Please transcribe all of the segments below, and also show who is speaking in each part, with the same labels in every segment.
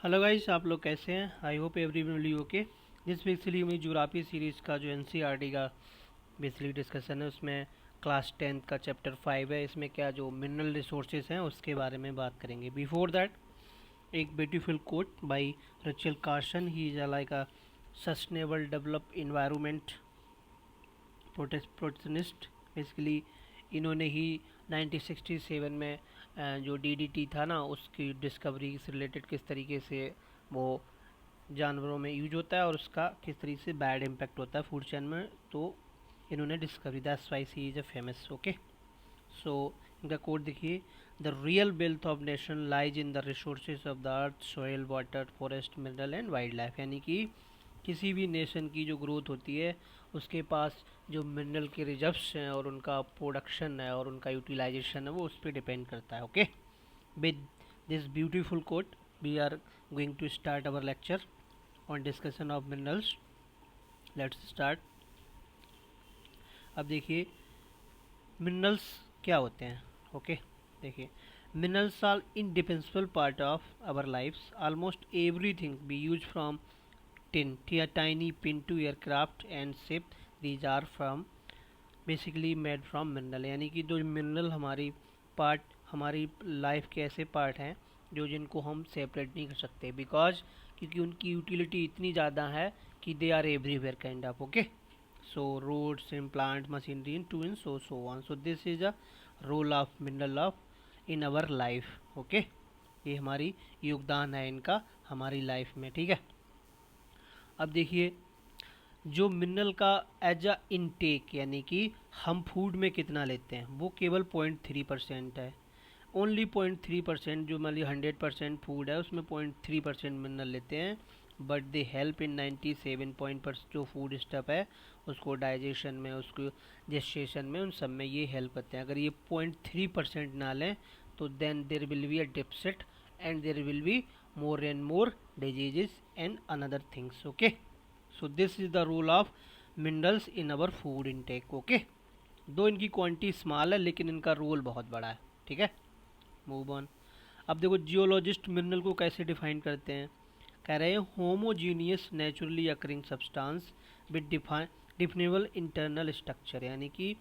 Speaker 1: Hello guys, आप लोग कैसे हैं? I hope everyone will be okay. This basically मेरी ज्योग्राफी सीरीज़ का जो एनसीईआरटी का बेसिकली डिस्कशन है, उसमें क्लास 10th का चैप्टर 5 है। इसमें क्या जो मिनरल रिसोर्सेज हैं उसके बारे में बात करेंगे। बिफोर दैट, एक ब्यूटीफुल कोट बाय रचल Carson. He is like a sustainable develop environment protectionist. Basically इन्होंने ही 1967 में जो डीडीटी था ना, उसकी डिस्कवरी से रिलेटेड किस तरीके से वो जानवरों में यूज होता है और उसका किस तरीके से बैड इम्पैक्ट होता है फूड चेन में, तो इन्होंने discovery, that's why she is a famous. Okay, so इनका कोड देखिए, the real wealth of nation lies in the resources of the earth, soil, water, forest, mineral and wild life. यानी कि किसी भी nation की जो ग्रोथ होती है उसके पास जो मिनरल के रिजर्व्स हैं और उनका प्रोडक्शन है और उनका यूटिलाइजेशन है वो उस पर डिपेंड करता है। Okay, with this beautiful quote we are going to start our lecture on discussion of minerals. Let's start. अब देखिए मिनरल्स क्या होते हैं। ओके, देखिए minerals are indispensable part of our lifes. Almost everything we use from tin to a tiny pin to aircraft and ship, these are from basically made from mineral. यानी कि जो mineral हमारी life के ऐसे part हैं जो जिनको हम सेपरेट नहीं कर सकते, बिकॉज क्योंकि उनकी यूटिलिटी इतनी ज़्यादा है कि they are everywhere kind of. Okay, so roads in plant machinery in to in so on. So this is a role of mineral of in our life. Okay, ये हमारी योगदान है इनका हमारी लाइफ में। ठीक है, अब देखिए जो मिनरल का एज अ इनटेक यानी कि हम फूड में कितना लेते हैं वो केवल 0.3% है। ओनली 0.3%। जो मान लीजिए 100% फूड है उसमें 0.3% मिनरल लेते हैं, बट दे हेल्प इन 97% जो फूड स्टफ है उसको डाइजेशन में, उसको जेस्टेशन में, उन सब में ये हेल्प करते हैं। अगर ये 0.3% ना लें तो then there will be a deficit and there will be more and more diseases and another things. Okay, so this is the role of minerals in our food intake. Okay, दो इनकी quantity small है लेकिन इनका role बहुत बड़ा है। ठीक है, मूव ऑन। अब देखो जियोलॉजिस्ट मिनरल को कैसे डिफाइन करते हैं। कह रहे हैं homogeneous naturally occurring substance with definable internal structure. यानी कि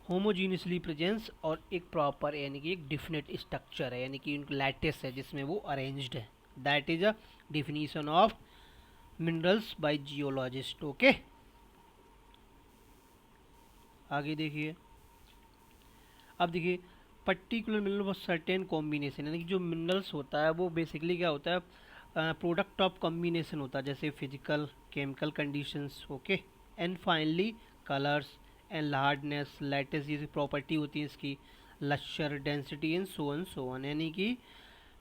Speaker 1: होमोजीनियसली प्रेजेंस और एक प्रॉपर यानी कि एक डिफिनेट स्ट्रक्चर है, यानी कि उनका लैटिस है जिसमें वो अरेंज्ड है। That is a definition of minerals by geologist. Okay, आगे देखिए। अब देखिए पर्टिकुलर मिनरल सर्टेन कॉम्बिनेशन, यानी कि जो मिनरल्स होता है वो बेसिकली क्या होता है, प्रोडक्ट ऑफ कॉम्बिनेशन होता है, जैसे physical chemical conditions. Okay, and finally colours and hardness lattice, ये प्रॉपर्टी होती है इसकी, lustre density and so on. यानी कि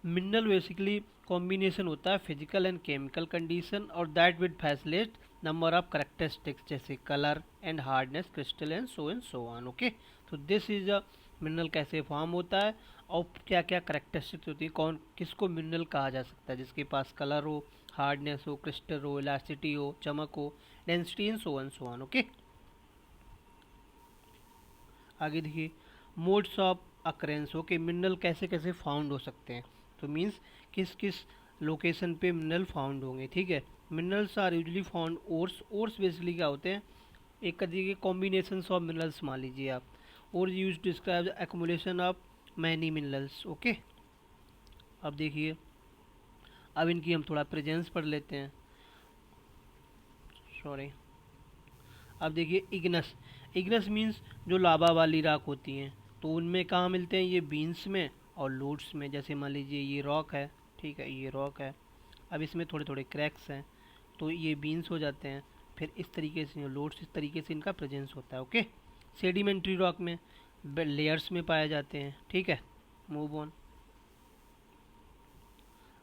Speaker 1: मिनरल बेसिकली कॉम्बिनेशन होता है फिजिकल एंड केमिकल कंडीशन और that with facilitate number of characteristics जैसे colour and hardness crystal and so on. Okay, तो दिस इज अ मिनरल कैसे फॉर्म होता है और क्या क्या करेक्टरिस्टिक्स होती है, कौन किसको मिनरल कहा जा सकता है, जिसके पास कलर हो, हार्डनेस हो, क्रिस्टल हो, इलास्टिसिटी हो, चमक हो, density and so on. Okay, आगे देखिए modes of occurrence. Okay, mineral कैसे कैसे फाउंड हो सकते हैं, तो मीन्स किस किस लोकेशन पे मिनरल फाउंड होंगे। ठीक है, minerals are usually found ores. Ores basically क्या होते हैं, एक तरीके के कॉम्बिनेशन ऑफ मिनरल्स मान लीजिए आप। और use describe accumulation of many minerals. Okay, अब देखिए अब इनकी हम थोड़ा प्रेजेंस पढ़ लेते हैं। सॉरी, अब देखिए इग्नस। इग्नस मीन्स जो लावा वाली राख होती हैं, तो उनमें कहाँ मिलते हैं, ये बीन्स में और लोड्स में। जैसे मान लीजिए ये रॉक है, ठीक है, ये रॉक है, अब इसमें थोड़े थोड़े क्रैक्स हैं तो ये बीन्स हो जाते हैं। फिर इस तरीके से लोड्स, इस तरीके से इनका प्रेजेंस होता है। ओके, सेडिमेंट्री रॉक में लेयर्स में पाए जाते हैं। ठीक है, मूव ऑन।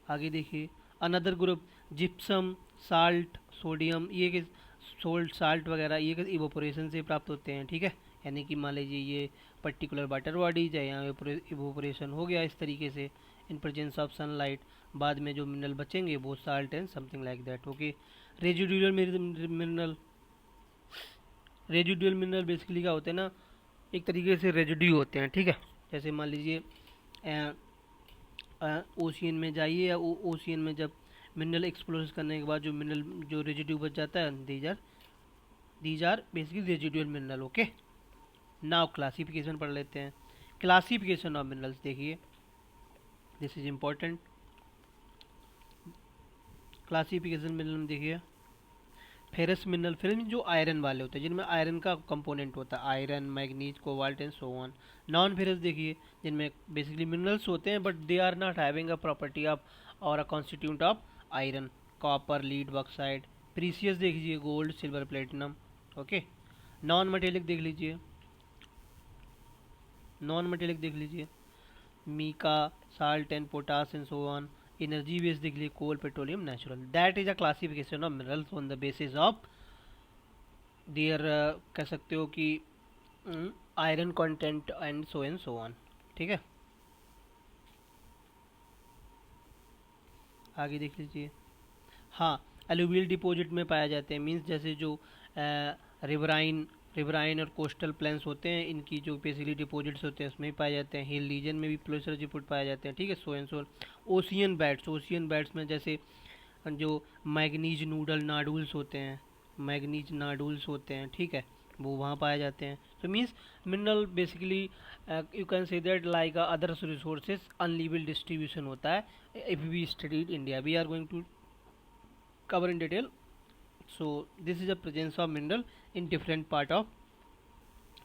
Speaker 1: आगे देखिए another group gypsum, salt, sodium, ये साल्ट वगैरह ये इवोपोरेशन से प्राप्त होते हैं। ठीक है, यानी कि मान लीजिए ये पर्टिकुलर वाटर बॉडीज है, यहाँ इवोपोरेशन हो गया इस तरीके से इन प्रेजेंस ऑफ सनलाइट, बाद में जो मिनरल बचेंगे वो salt and something like that. Okay, residual mineral. Residual mineral basically क्या होते हैं ना, एक तरीके से रेजिड्यू होते हैं। ठीक है, जैसे मान लीजिए ओशियन में जाइए या ओशियन में जब मिनरल एक्सप्लोर करने के बाद जो मिनरल जो रेजिड्यू बच जाता है, these are basically residual mineral. Okay, now classification पढ़ लेते हैं। क्लासिफिकेशन ऑफ मिनरल्स देखिए, this is important. Classification mineral देखिए, फेरस मिनरल, फेरस जो आयरन वाले होते हैं, जिनमें आयरन का कंपोनेंट होता है, iron, manganese, cobalt and so on. Non ferrous देखिए, जिनमें बेसिकली मिनरल्स होते हैं but they are not having a property of और a constituent of iron, copper, lead, bauxite. Precious देख लीजिए, gold, silver, platinum. Okay, non metallic देख लीजिए, non metallic देख लीजिए, mica, salt and potash and so on. Energy base देख लीजिए, coal, petroleum, natural. That is a classification of minerals on the basis of their, कह सकते हो कि iron content and so on. ठीक है, आगे देख लीजिए। हाँ, एलुवियल डिपॉजिट में पाए जाते हैं, मींस जैसे जो रिवराइन रिवराइन और कोस्टल प्लेन्स होते हैं, इनकी जो बेसिकली डिपॉजिट्स होते हैं उसमें भी पाए जाते हैं। हिल रीजन में भी प्लेसर डिपॉजिट पाए जाते हैं। ठीक है, so and so. Ocean bats में जैसे जो मैग्नीज नूडल नाडुल्स होते हैं, मैग्नीज नाडुल्स होते हैं, ठीक है, वो वहाँ पाए जाते हैं। तो means mineral basically you can say that like other resources unequal distribution होता है। If we studied India, we are going to cover in detail. So this is the presence of mineral in different part of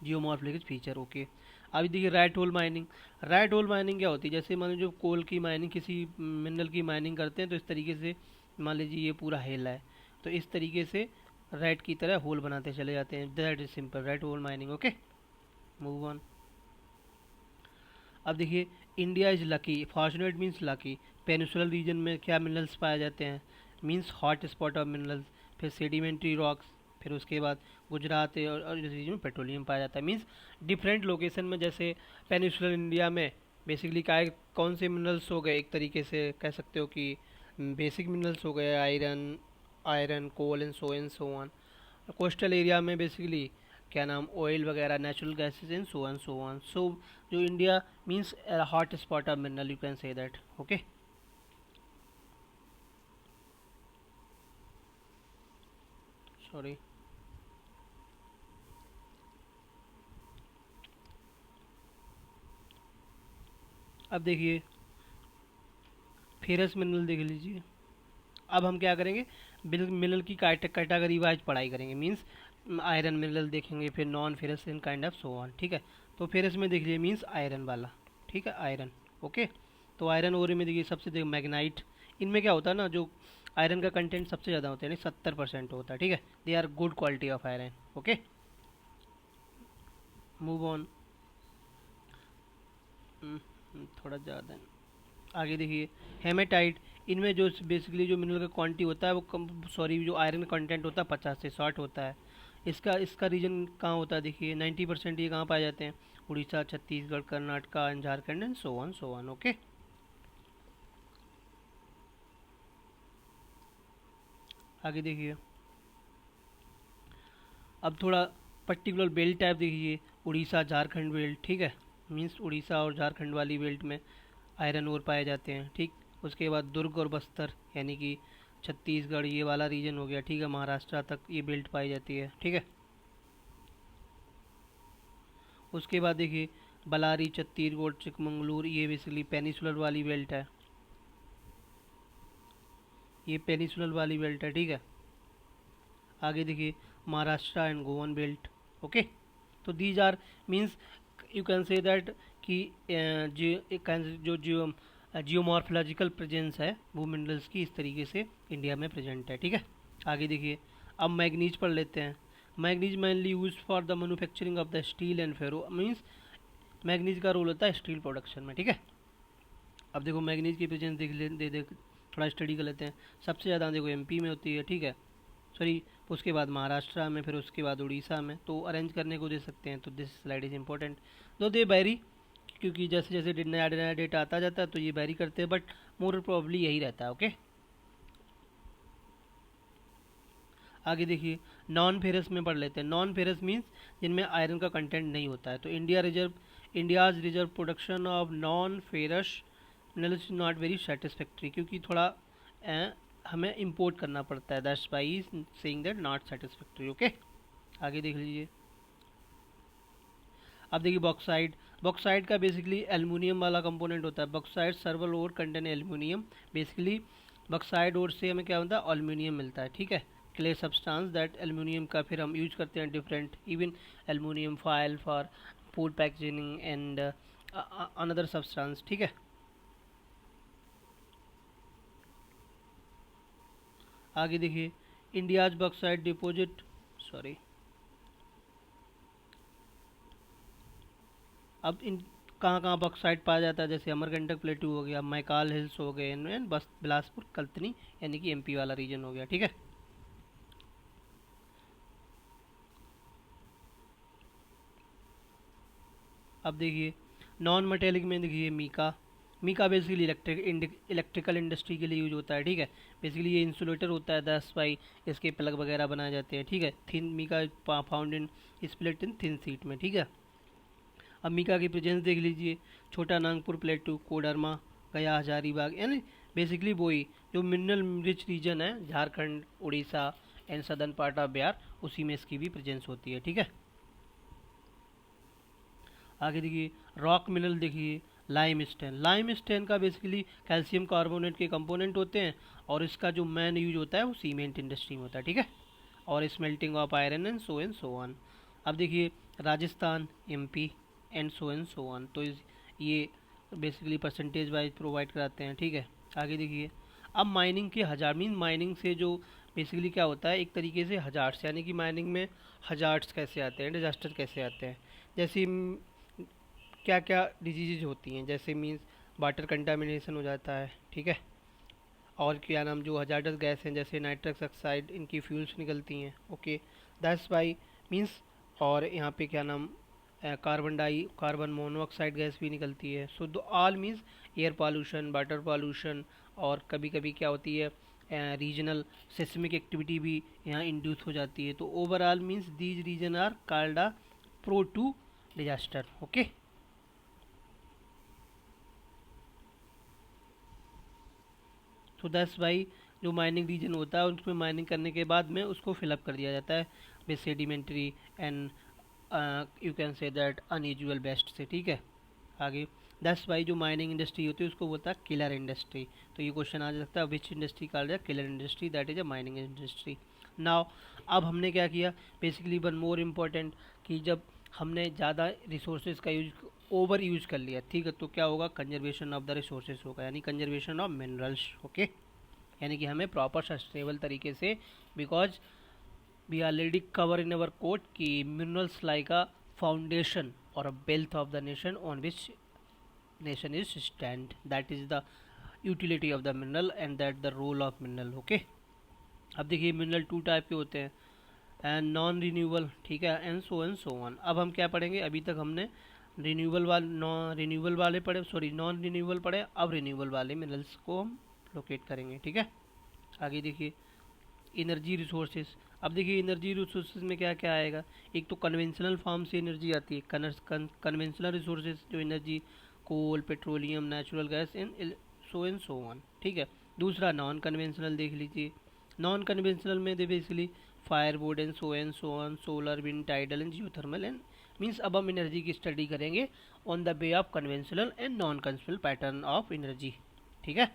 Speaker 1: geomorphological feature. Okay, अभी देखिए rat hole mining. Rat hole mining क्या होती है, जैसे मान लीजिए जो कोल की माइनिंग, किसी मिनरल की माइनिंग करते हैं तो इस तरीके से मान लीजिए ये पूरा हेला है, तो इस तरीके से रैट की तरह होल बनाते चले जाते हैं। That is simple rat hole mining. Okay, move on. अब देखिए, India is lucky, fortunate means lucky. Peninsular region में क्या मिनरल्स पाए जाते हैं, means hot spot of minerals. फिर सेडिमेंट्री रॉक्स, फिर उसके बाद गुजरात और इस रीजन में पेट्रोलियम पाया जाता है। मीन्स डिफरेंट लोकेशन में, जैसे पेनिसुलर इंडिया में बेसिकली क्या कौन से मिनरल्स हो गए, एक तरीके से कह सकते हो कि बेसिक मिनरल्स हो गए, iron, coal and so on. Coastal area में बेसिकली क्या नाम, ऑयल वगैरह, natural gases and so on. So जो India means hot spot of mineral, you can say that. Okay, sorry. अब देखिए फेरस मिनरल देख लीजिए। अब हम क्या करेंगे, मिनरल की कैटेगरी वाइज पढ़ाई करेंगे। मीन्स आयरन मिनरल देखेंगे, फिर non ferrous and kind of so on. ठीक है, तो फेरस में देख लीजिए मीन्स आयरन वाला। ठीक है, आयरन। ओके, तो आयरन ओरे में देखिए सबसे देखिए मैग्नाइट। इनमें क्या होता है ना, जो आयरन का कंटेंट सबसे ज़्यादा होता है, यानी 70% होता है। ठीक है, they are good quality of iron. Okay, move on. थोड़ा ज़्यादा है। आगे देखिए हेमेटाइट। इनमें जो बेसिकली जो मिनरल का क्वांटिटी होता है वो कम, सॉरी जो आयरन कंटेंट होता है 50 से 60 होता है। इसका इसका रीजन कहाँ होता है, देखिए 90% ये कहाँ पाए जाते हैं, Orissa, Chhattisgarh, Karnataka, Jharkhand and so on. Okay, आगे देखिए। अब थोड़ा पर्टिकुलर बेल्ट टाइप देखिए, उड़ीसा झारखंड बेल्ट। ठीक है, मीन्स उड़ीसा और झारखंड वाली बेल्ट में आयरन ओर पाए जाते हैं। ठीक, उसके बाद दुर्ग और बस्तर, यानी कि छत्तीसगढ़ ये वाला रीजन हो गया। ठीक है, महाराष्ट्र तक ये बेल्ट पाई जाती है। ठीक है, उसके बाद देखिए बलारी, छत्तीसगढ़, चिकमंगलूर, ये बेसिकली पेनिसुलर वाली बेल्ट है, ये पेनिसुलर वाली बेल्ट है। ठीक है, आगे देखिए Maharashtra and Goan belt. Okay, तो these are means you can say that कि जो जियोमॉर्फोलॉजिकल प्रेजेंस है वो मिनरल्स की इस तरीके से इंडिया में प्रेजेंट है। ठीक है, आगे देखिए। अब मैग्नीज पढ़ लेते हैं। Manganese mainly use for the manufacturing of the steel and ferro, means manganese का रोल होता है स्टील प्रोडक्शन में। ठीक है, अब देखो मैग्नीज की प्रेजेंस देख थोड़ा स्टडी कर लेते हैं। सबसे ज़्यादा देखो एमपी में होती है। ठीक है, सॉरी, उसके बाद महाराष्ट्र में, फिर उसके बाद उड़ीसा में। तो अरेंज करने को दे सकते हैं, तो दिस स्लाइड इज़ इंपॉर्टेंट। दो दे बैरी, क्योंकि जैसे जैसे नया नया डेटा आता जाता है तो ये बैरी करते हैं, बट मोर प्रॉब्ली यही रहता है। ओके, आगे देखिए नॉन फेरस में पढ़ लेते हैं। नॉन फेरस मीन्स जिनमें आयरन का कंटेंट नहीं होता है। तो India's reserve production of non ferrous minerals is not very satisfactory, क्योंकि थोड़ा हमें इंपोर्ट करना पड़ता है, that's why saying that not satisfactory. Okay, आगे देख लीजिए। अब देखिए बॉक्साइड, बॉक्साइड का बेसिकली एल्युमिनियम वाला कंपोनेंट होता है। बॉक्साइड सर्वल ओर कंटेन एल्युमिनियम, बेसिकली बॉक्साइड ओर से हमें क्या होता है, एल्युमिनियम मिलता है, ठीक है। क्ले सब्सटेंस दैट एल्युमिनियम का फिर हम यूज करते हैं different, even aluminium foil for food packaging and another substance, ठीक है। आगे देखिए इंडियाज बॉक्साइड डिपॉजिट, सॉरी, अब इन कहाँ कहाँ बॉक्साइट पाया जाता है, जैसे अमरकंटक प्लेटू हो गया, मैकाल हिल्स हो गए, एंड बस बिलासपुर कल्तनी यानी कि एमपी वाला रीजन हो गया, ठीक है। अब देखिए नॉन मेटेलिक में देखिए mica, mica basically electrical industry के लिए यूज होता है, ठीक है। बेसिकली ये इंसुलेटर होता है, 10 बाई इसके प्लग वगैरह बनाए जाते हैं, ठीक है। Thin mica found in split in thin sheet में, ठीक है। अब मीका की प्रेजेंस देख लीजिए, छोटा नागपुर प्लेटू, कोडरमा, गया, हजारीबाग, यानी बेसिकली वही जो मिनरल रिच रीजन है, Jharkhand, Orissa and southern part of Bihar, उसी में इसकी भी प्रेजेंस होती है, ठीक है। आगे देखिए रॉक मिनरल देखिए, लाइम स्टेन, लाइम स्टेन का बेसिकली कैल्शियम कार्बोनेट के कंपोनेंट होते हैं, और इसका जो मेन यूज होता है वो सीमेंट इंडस्ट्री में होता है, ठीक है, और smelting of iron and so on. अब देखिए Rajasthan, MP and so on, तो ये बेसिकली परसेंटेज वाइज प्रोवाइड कराते हैं, ठीक है। आगे देखिए अब माइनिंग के हजार, मीन माइनिंग से जो बेसिकली क्या होता है, एक तरीके से हजार्ड्स, यानी कि माइनिंग में हजार्ड्स कैसे आते हैं, डिजास्टर कैसे आते हैं, जैसे क्या क्या डिजीज़ होती हैं, जैसे मीन्स वाटर कंटामिनेशन हो जाता है, ठीक है। और क्या नाम जो हजार्डस गैस हैं जैसे नाइट्रस ऑक्साइड, इनकी फ्यूल्स निकलती हैं, ओके, दैट्स वाई मीन्स, और यहाँ पे क्या नाम कार्बन मोनोऑक्साइड गैस भी निकलती है। सो दो all means air pollution, water pollution, और कभी कभी क्या होती है रीजनल सिस्मिक एक्टिविटी भी यहाँ इंड्यूस हो जाती है। तो overall means these region are called a prone to disaster, okay. तो दैट्स वाई जो माइनिंग रीजन होता है उसमें माइनिंग करने के बाद में उसको फिलअप कर दिया जाता है with sedimentary and you can say that unusual best से, ठीक है। आगे दैट्स वाई जो माइनिंग इंडस्ट्री होती है उसको बोलता है किलर इंडस्ट्री। तो ये क्वेश्चन आ सकता है विच इंडस्ट्री कॉल्ड है killer industry, that is a mining industry. Now अब हमने क्या किया, बेसिकली वन मोर इम्पोर्टेंट, कि जब हमने ज़्यादा रिसोर्सेज का यूज ओवर यूज कर लिया, ठीक है, तो क्या होगा, कंजर्वेशन ऑफ द रिसोर्सेज होगा, यानी कंजर्वेशन ऑफ मिनरल्स, ओके। यानी कि हमें प्रॉपर सस्टेनेबल तरीके से, because we already cover in our quote कि मिनरल्स लाइक अ फाउंडेशन और a wealth of the nation on which nation is stand, that is the utility of the mineral and that the role of mineral, okay। अब देखिए mineral to type के होते हैं, and non renewable, ठीक है, and so on. अब हम क्या पढ़ेंगे, अभी तक हमने रिन्यूएबल वाले, नॉन रिन्यूएबल वाले पढ़े, सॉरी नॉन रिन्यूएबल पढ़े, अब रिन्यूएबल वाले मिनरल्स को हम लोकेट करेंगे, ठीक है। आगे देखिए एनर्जी रिसोर्सेज, अब देखिए एनर्जी रिसोर्सेज में क्या क्या आएगा, एक तो कन्वेंशनल फॉर्म से एनर्जी आती है, कन्वेंशनल रिसोर्सेज जो energy, coal, petroleum, natural gas and so on, ठीक है। दूसरा नॉन कन्वेंशनल देख लीजिए, नॉन कन्वेंशनल में they basically firewood and so on, solar, wind, tidal and geothermal, and means अब हम एनर्जी की स्टडी करेंगे on the way of conventional and non conventional pattern of energy, ठीक है।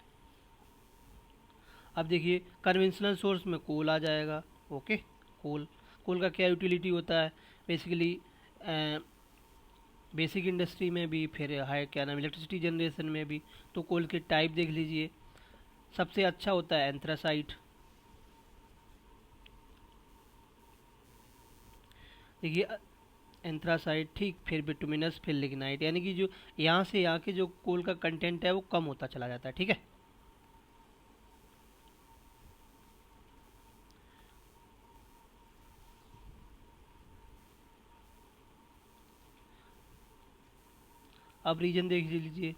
Speaker 1: अब देखिए कन्वेंशनल सोर्स में कोल आ जाएगा, ओके। कोल, कोल का क्या यूटिलिटी होता है, बेसिकली बेसिक इंडस्ट्री में भी, फिर हाई क्या नाम इलेक्ट्रिसिटी जनरेशन में भी। तो कोल के टाइप देख लीजिए, सबसे अच्छा होता है एंथ्रासाइट, देखिए एंथ्रासाइट, ठीक, फिर बिटुमिनस, फिर लिग्नाइट, यानी कि जो यहाँ से यहाँ के जो कोल का कंटेंट है वो कम होता चला जाता है, ठीक है। अब रीजन देख लीजिए,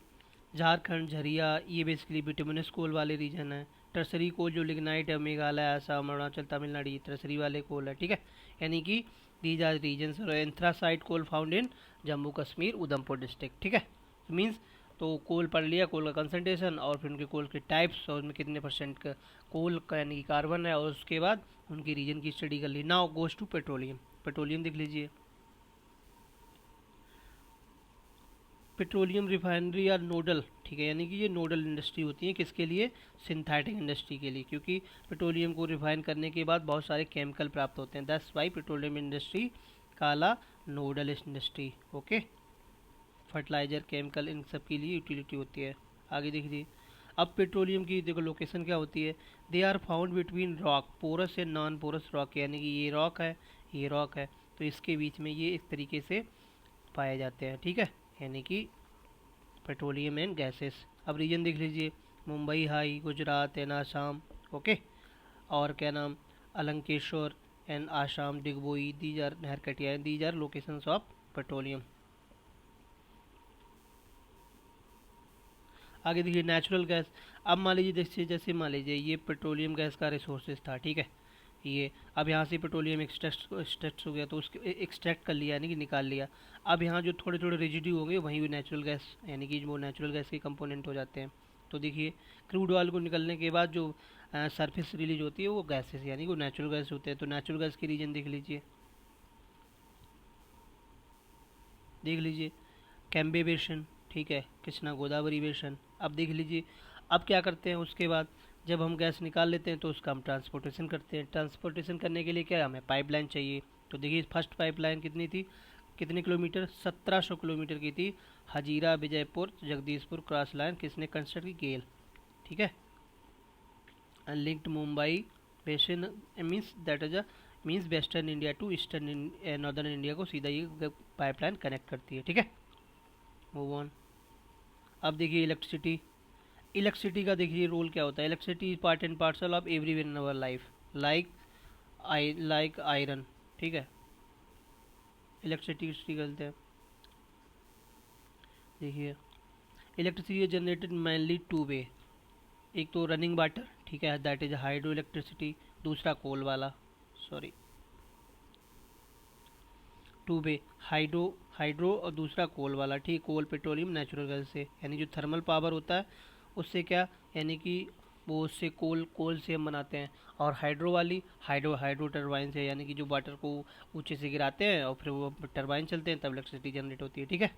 Speaker 1: झारखंड, झरिया, ये बेसिकली बिटुमिनस कोल वाले रीजन है। टर्सरी कोल जो लिग्नाइट है, मेघालय, असम, अरुणाचल, तमिलनाडु, ये टर्सरी वाले कोल है, ठीक है। यानी कि these are regions. Anthracite coal found in Jammu Kashmir, Udhampur district, ठीक है। मीन्स तो कोल पढ़ लिया, कोल का कंसंट्रेशन और फिर उनके कोल के टाइप्स और उनमें कितने परसेंट का कोल का यानी कि कार्बन है, और उसके बाद उनकी रीजन की स्टडी कर ली। Now goes to petroleum. Petroleum देख लीजिए। पेट्रोलियम रिफाइनरी या नोडल, ठीक है, यानी कि ये नोडल इंडस्ट्री होती है किसके लिए? सिंथेटिक इंडस्ट्री के लिए, क्योंकि पेट्रोलियम को रिफाइन करने के बाद बहुत सारे केमिकल प्राप्त होते हैं। दैट्स वाई पेट्रोलियम इंडस्ट्री काला nodal industry. Okay, fertiliser, chemical, इन सब के लिए यूटिलिटी होती है। आगे देखिए, अब पेट्रोलियम की देखो लोकेशन क्या होती है। They are found between rock, porous and non porous rock, यानी कि ये रॉक है, ये रॉक है, तो इसके बीच में ये इस तरीके से पाए जाते हैं, ठीक है, यानी कि पेट्रोलियम एंड गैसेस। अब रीजन देख लीजिए, Mumbai high, Gujarat and Assam. Okay, और क्या नाम, Ankleshwar and Assam, Digboi, these are Naharkatiya, these are locations of petroleum. आगे देखिए नेचुरल गैस। अब मान लीजिए जैसे जैसे मान लीजिए ये पेट्रोलियम गैस का रिसोर्सेज था, ठीक है, ये अब यहाँ से पेट्रोलियम एक्सट्रैक्ट हो गया, तो उसके एक्सट्रैक्ट कर लिया यानी कि निकाल लिया। अब यहाँ जो थोड़े थोड़े रेजिड्यू होंगे वहीं भी नेचुरल गैस यानी कि वो नेचुरल गैस के कंपोनेंट हो जाते हैं। तो देखिए क्रूड ऑयल को निकलने के बाद जो सरफेस रिलीज होती है वो गैसेस यानी कि वो नेचुरल गैस होते हैं। तो नेचुरल गैस की रीजन देख लीजिए, देख लीजिए कैम्बे बेसन, ठीक है, कृष्णा गोदावरी बेसन। अब देख लीजिए, अब क्या करते हैं उसके बाद, जब हम गैस निकाल लेते हैं तो उसका हम ट्रांसपोर्टेशन करते हैं। ट्रांसपोर्टेशन करने के लिए क्या हमें पाइपलाइन चाहिए। तो देखिए फर्स्ट पाइपलाइन कितनी थी, कितने किलोमीटर, 1700 किलोमीटर की थी, हजीरा विजयपुर जगदीशपुर क्रॉस लाइन किसने कंस्ट्रक्ट की, गेल, ठीक है। Linked Mumbai basin means that is a means western India to eastern northern India को सीधा ये पाइपलाइन कनेक्ट करती है, ठीक है। Move on. अब देखिए इलेक्ट्रिसिटी। इलेक्ट्रिसिटी का देखिए रोल क्या होता है। Electricity is part and parcel of every in our life, like iron, ठीक है। इलेक्ट्रिसिटी करते हैं, देखिए electricity is generated mainly two way. एक तो रनिंग वाटर, ठीक है, दैट इज हाइड्रो इलेक्ट्रिसिटी, दूसरा कोल वाला, sorry two way, hydro hydro और दूसरा कोल वाला, ठीक, कोल पेट्रोलियम नेचुरल गैस से, यानी जो थर्मल पावर होता है उससे क्या, यानी कि वो उससे कोल कोल से हम बनाते हैं। और हाइड्रो वाली हाइड्रो टरबाइन से, यानी कि जो वाटर को ऊंचे से गिराते हैं और फिर वो टरबाइन चलते हैं तब इलेक्ट्रिसिटी जनरेट होती है, ठीक है।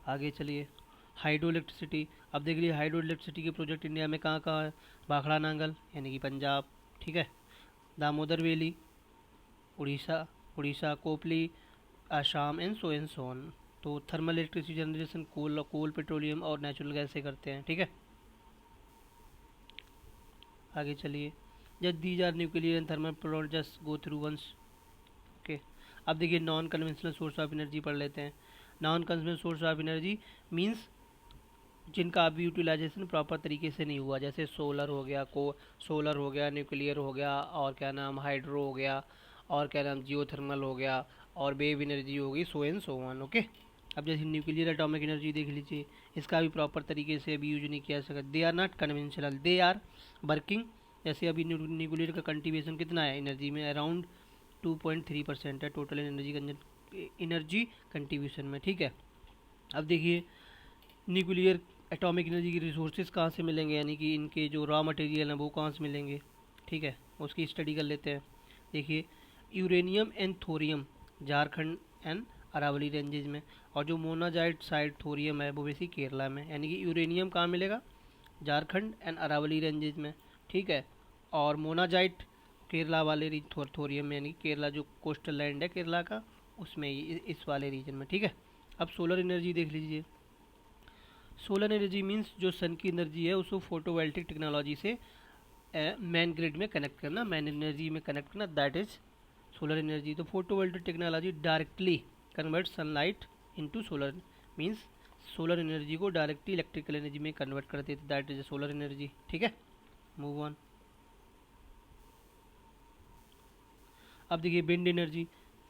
Speaker 1: आगे चलिए, हाइड्रो इलेक्ट्रिसिटी। अब देख लीजिए हाइड्रो इलेक्ट्रिसिटी के प्रोजेक्ट इंडिया में कहाँ कहाँ है। भाखड़ा नांगल यानी कि पंजाब, ठीक है, Damodar valley Orissa, Orissa Kopili Assam and so on. तो thermal electricity generation coal petroleum और नेचुरल गैस से करते हैं, ठीक है। आगे चलिए, just these are nuclear and thermal plant just go through once. Okay, अब देखिए non conventional source of energy पढ़ लेते हैं। Non conventional source of energy means जिनका अभी यूटिलाइजेशन प्रॉपर तरीके से नहीं हुआ, जैसे सोलर हो गया, न्यूक्लियर हो गया, और क्या नाम हाइड्रो हो गया, और क्या नाम जियोथर्मल हो गया, और वेव एनर्जी हो गई, so and so on. Okay, अब जैसे न्यूक्लियर एटॉमिक एनर्जी देख लीजिए, इसका भी प्रॉपर तरीके से अभी यूज नहीं किया जा सकता। They are not conventional, they are working. जैसे अभी न्यूक्लियर का कंट्रीब्यूशन कितना है एनर्जी में, अराउंड 2.3% है टोटल एनर्जी कंट्रीब्यूशन में, ठीक है। अब देखिए न्यूक्लियर एटॉमिक एनर्जी की रिसोर्सेज कहाँ से मिलेंगे, यानी कि इनके जो रॉ मटेरियल हैं वो कहाँ से मिलेंगे, ठीक है, उसकी स्टडी कर लेते हैं। देखिए uranium and thorium Jharkhand and Aravalli ranges में, और जो मोनाजाइट साइड थोरियम है वो बेसी केरला में, यानी कि यूरेनियम कहाँ मिलेगा, झारखंड एंड अरावली रेंजेज में, ठीक है, और मोनाजाइट केरला वाले थोरियम में, यानी केरला जो कोस्टल लैंड है केरला का उसमें इस वाले रीजन में, ठीक है। अब सोलर एनर्जी देख लीजिए। सोलर एनर्जी मीन्स जो सन की एनर्जी है उसको फोटोवोल्टिक टेक्नोलॉजी से मैन ग्रिड में कनेक्ट करना, मैन एनर्जी में कनेक्ट करना, दैट इज सोलर एनर्जी। तो photovoltaic technology directly convert sunlight into solar means solar energy को डायरेक्टली इलेक्ट्रिकल एनर्जी में कन्वर्ट करते थे, दैट इज सोलर एनर्जी, ठीक है। Move on. अब देखिए विंड एनर्जी।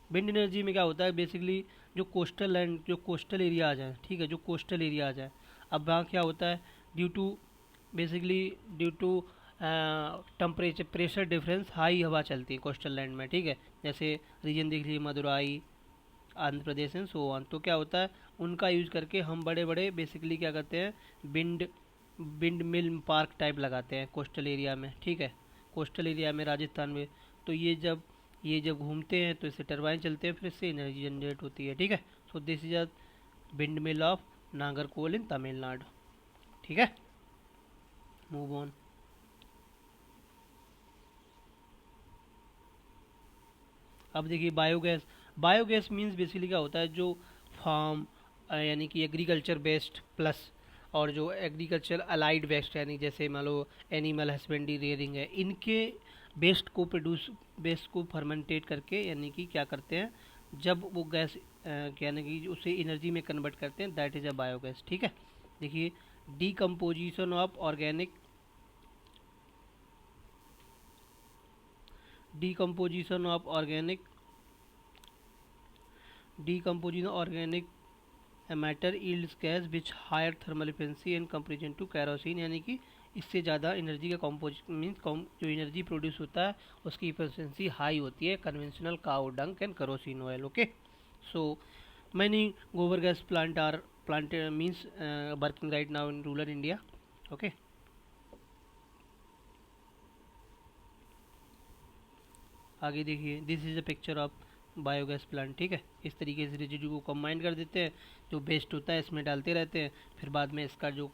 Speaker 1: विंड एनर्जी में क्या होता है, बेसिकली जो कोस्टल लैंड जो कोस्टल एरिया आ जाए, ठीक है, जो कोस्टल एरिया आ जाए, अब वहाँ क्या होता है, due to basically due to temperature pressure difference high हवा चलती है कोस्टल लैंड में, ठीक है। जैसे रीजन देख लीजिए Madurai, Andhra Pradesh and so on. तो क्या होता है, उनका यूज करके हम बड़े बड़े बेसिकली क्या करते हैं, बिंड बिंड मिल पार्क टाइप लगाते हैं कोस्टल एरिया में, ठीक है, कोस्टल एरिया में राजस्थान में। तो ये जब घूमते हैं तो इससे टरबाइन चलते हैं, फिर इससे एनर्जी जनरेट होती है, ठीक है। So this is a wind mill of Nagercoil in Tamil Nadu, ठीक है। Move on. अब देखिए बायोगैस। बायोगैस मीन्स बेसिकली क्या होता है, जो फार्म यानी कि एग्रीकल्चर बेस्ड प्लस और जो एग्रीकल्चर अलाइड वेस्ट यानी जैसे मान लो एनिमल हस्बेंड्री रेयरिंग है, इनके बेस्ट को फर्मेंटेट करके यानी कि क्या करते हैं, जब वो गैस यानी कि उसे एनर्जी में कन्वर्ट करते हैं, दैट इज़ अ बायोगैस, ठीक है। देखिए decomposition of organic decomposition of organic decomposition organic matter yields gas which higher thermal efficiency and comparison to kerosene, यानी कि इससे ज़्यादा एनर्जी का कॉम्पोज मीन्स जो एनर्जी प्रोड्यूस होता है उसकी इफिशिएंसी हाई होती है conventional cow dung and kerosene oil, okay. So many गोबर gas plant are plant means working right now in rural India, okay. आगे देखिए, this is a picture of biogas plant, ठीक है। इस तरीके से रेजिड्यू को कंबाइन कर देते हैं, जो वेस्ट होता है इसमें डालते रहते हैं, फिर बाद में इसका जो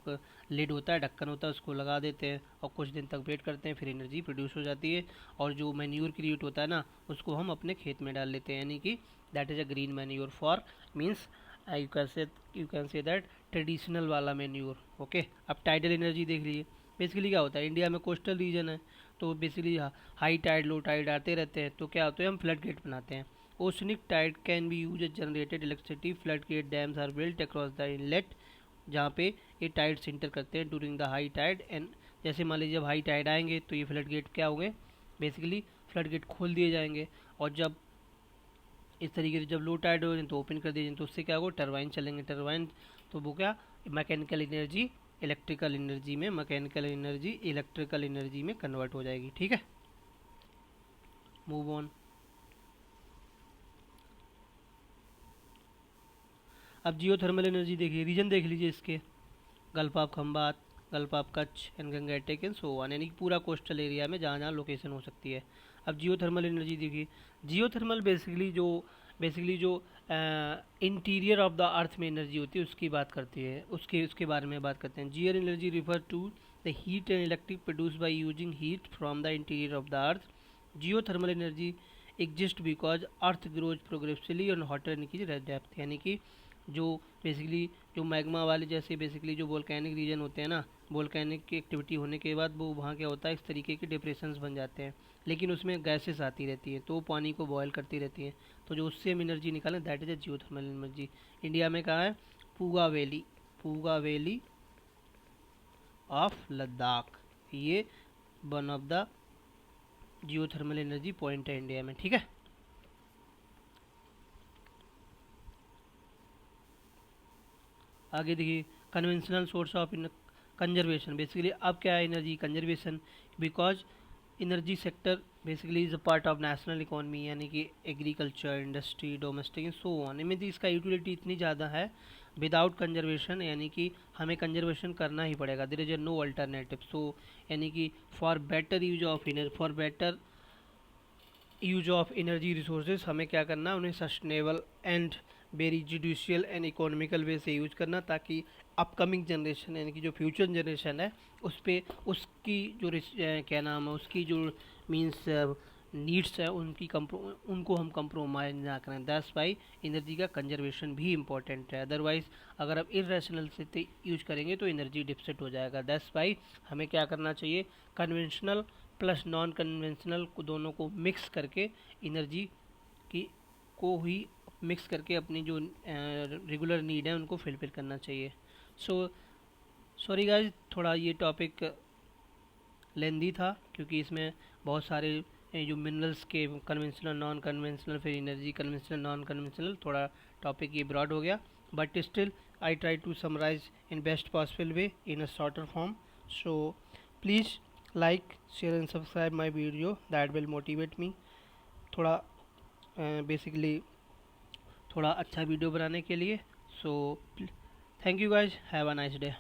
Speaker 1: लिड होता है, ढक्कन होता है, उसको लगा देते हैं और कुछ दिन तक वेट करते हैं, फिर एनर्जी प्रोड्यूस हो जाती है। और जो मैन्यूर क्रिएट होता है ना, उसको हम अपने खेत में डाल लेते हैं, यानी कि that is a green manure for means you can say that traditional वाला मैन्यूर, ओके। अब टाइडल एनर्जी देख लीजिए। बेसिकली क्या होता है, इंडिया में कोस्टल रीजन है, तो basically high tide low tide आते रहते हैं, तो क्या होता है, हम फ्लड गेट बनाते हैं। Oceanic tide can be use generated electricity, flood gate dams are built across the inlet, जहाँ पे ये टाइड सेंटर करते हैं during the high tide and जैसे मान लीजिए जब हाई टाइड आएंगे तो ये फ्लड गेट क्या होंगे, बेसिकली फ्लड गेट खोल दिए जाएंगे। और जब इस तरीके से जब लो टाइड हो तो ओपन कर दिए जाएंगे, तो उससे क्या होगा, टरबाइन चलेंगे, टरबाइन तो वो क्या, मैकेनिकल एनर्जी इलेक्ट्रिकल एनर्जी में, मैकेनिकल एनर्जी इलेक्ट्रिकल एनर्जी में कन्वर्ट हो जाएगी, ठीक है। Move on. अब जियो थर्मल एनर्जी देखिए, रीजन देख लीजिए इसके, gulf of Khambhat, gulf of Kutch and Gangetic and so on, यानी कि पूरा कोस्टल एरिया में जहाँ जहाँ लोकेशन हो सकती है। अब जियो थर्मल एनर्जी देखिए, जियो थर्मल बेसिकली जो इंटीरियर ऑफ द अर्थ में एनर्जी होती है उसकी बात करती है, उसके उसके बारे में बात करते हैं। Gear energy refer to the heat and electric produce by using heat from the interior of the earth. Geothermal energy exist because earth grows progressively on hotter की डेप्थ, यानी कि जो बेसिकली जो मैग्मा वाले जैसे basically जो volcanic reason होते हैं ना, वोल्केनिक की एक्टिविटी होने के बाद वो वहाँ क्या होता है, इस तरीके के डिप्रेशंस बन जाते हैं, लेकिन उसमें गैसेस आती रहती हैं तो वो पानी को बॉयल करती रहती हैं, तो जो उससे हम एनर्जी निकालें that is a geothermal energy. India में कहाँ है, पूगा वैली ऑफ लद्दाख, ये one of the geothermal energy point है इंडिया में, ठीक है। आगे देखिए, conventional source of conservation, basically अब क्या है, energy conservation, because energy sector basically is a part of national economy, यानी कि agriculture industry domestic and so on, इनमें इसका यूटिलिटी इतनी ज़्यादा है, विदाउट कंजर्वेशन यानी कि हमें कंजर्वेशन करना ही पड़ेगा, there is a no alternative. So यानी कि for better use of energy resources हमें क्या करना है, उन्हें sustainable and very judicial and economical way से यूज करना, ताकि अपकमिंग जनरेशन यानी कि जो फ्यूचर जनरेशन है उस पर उसकी जो क्या नाम है उसकी जो मीन्स नीड्स है उनको हम कंप्रोमाइज ना करें, दैट्स वाई एनर्जी का कंजर्वेशन भी इम्पोर्टेंट है। अदरवाइज अगर आप इरेशनल से यूज करेंगे तो एनर्जी डिप्सिट हो जाएगा, दैट्स वाई हमें क्या करना चाहिए, कन्वेंशनल प्लस नॉन कन्वेंशनल को दोनों को मिक्स करके एनर्जी की को ही मिक्स करके अपनी जो रेगुलर नीड है उनको फिलफिल करना चाहिए। सो सॉरी गाइज, थोड़ा ये टॉपिक लेंदी था क्योंकि इसमें बहुत सारे जो मिनरल्स के कन्वेंशनल नॉन कन्वेंशनल फिर एनर्जी कन्वेंशनल नॉन कन्वेंशनल, थोड़ा टॉपिक ये ब्रॉड हो गया, but still I try to summarise in best possible way in a shorter form. So please like share and subscribe my video, that will motivate me. थोड़ा basically थोड़ा अच्छा video बनाने के लिए। So thank you guys, have a nice day.